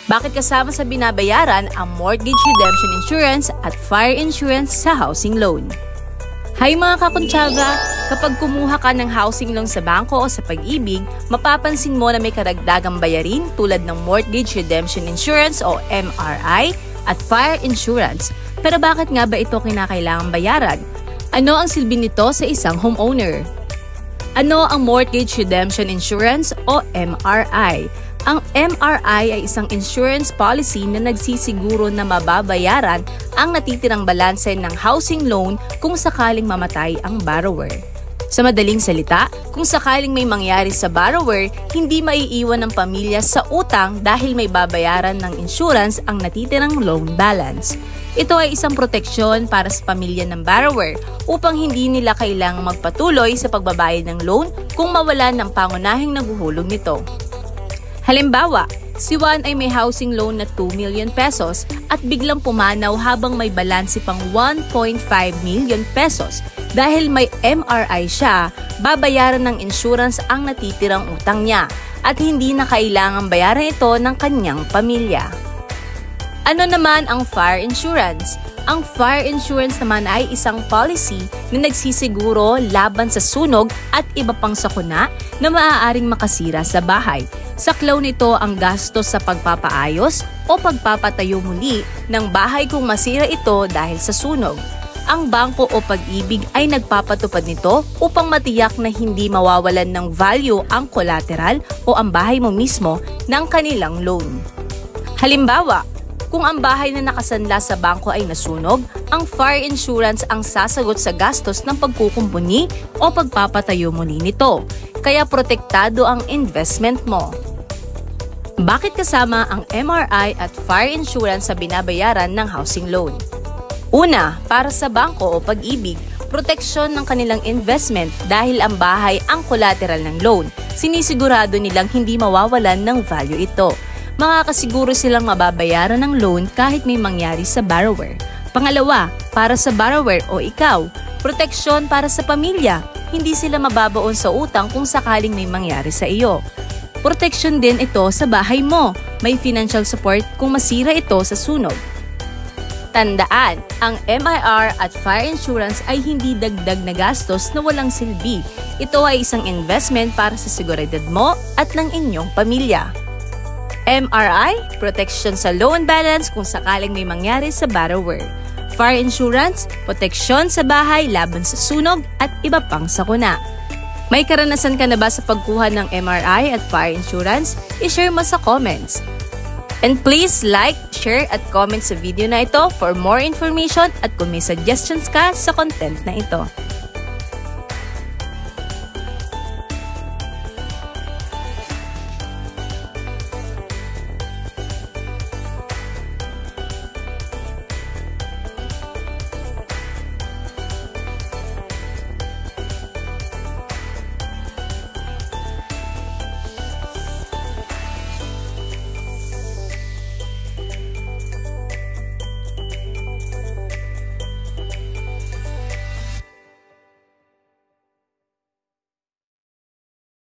Bakit kasama sa binabayaran ang mortgage redemption insurance at fire insurance sa housing loan? Hi mga kakuntsaba! Kapag kumuha ka ng housing loan sa bangko o sa Pag-ibig, mapapansin mo na may karagdagang bayarin tulad ng mortgage redemption insurance o MRI at fire insurance. Pero bakit nga ba ito kinakailangang bayaran? Ano ang silbi nito sa isang homeowner? Ano ang mortgage redemption insurance o MRI? Ang MRI ay isang insurance policy na nagsisiguro na mababayaran ang natitirang balanse ng housing loan kung sakaling mamatay ang borrower. Sa madaling salita, kung sakaling may mangyari sa borrower, hindi maiiwan ng pamilya sa utang dahil may babayaran ng insurance ang natitirang loan balance. Ito ay isang proteksyon para sa pamilya ng borrower upang hindi nila kailangang magpatuloy sa pagbabayad ng loan kung mawalan ng pangunahing naghuhulog nito. Halimbawa, si Juan ay may housing loan na 2 million pesos at biglang pumanaw habang may balanse pang 1.5 million pesos. Dahil may MRI siya, babayaran ng insurance ang natitirang utang niya at hindi na kailangang bayaran ito ng kanyang pamilya. Ano naman ang fire insurance? Ang fire insurance naman ay isang policy na nagsisiguro laban sa sunog at iba pang sakuna na maaaring makasira sa bahay. Saklaw nito ang gastos sa pagpapaayos o pagpapatayo muli ng bahay kung masira ito dahil sa sunog. Ang bangko o Pag-ibig ay nagpapatupad nito upang matiyak na hindi mawawalan ng value ang collateral o ang bahay mo mismo ng kanilang loan. Halimbawa, kung ang bahay na nakasanla sa bangko ay nasunog, ang fire insurance ang sasagot sa gastos ng pagkukumpuni o pagpapatayo muli nito. Kaya protektado ang investment mo. Bakit kasama ang MRI at fire insurance sa binabayaran ng housing loan? Una, para sa bangko o Pag-ibig, proteksyon ng kanilang investment dahil ang bahay ang collateral ng loan. Sinisigurado nilang hindi mawawalan ng value ito. Makakasiguro silang mababayaran ng loan kahit may mangyari sa borrower. Pangalawa, para sa borrower o ikaw, proteksyon para sa pamilya. Hindi sila mababaon sa utang kung sakaling may mangyari sa iyo. Proteksyon din ito sa bahay mo. May financial support kung masira ito sa sunog. Tandaan, ang MIR at fire insurance ay hindi dagdag na gastos na walang silbi. Ito ay isang investment para sa seguridad mo at ng inyong pamilya. MRI, protection sa loan balance kung sakaling may mangyari sa borrower. Fire insurance, proteksyon sa bahay laban sa sunog at iba pang sakuna. May karanasan ka na ba sa pagkuha ng MRI at fire insurance? I-share mo sa comments. And please like, share at comment sa video na ito for more information at kung may suggestions ka sa content na ito.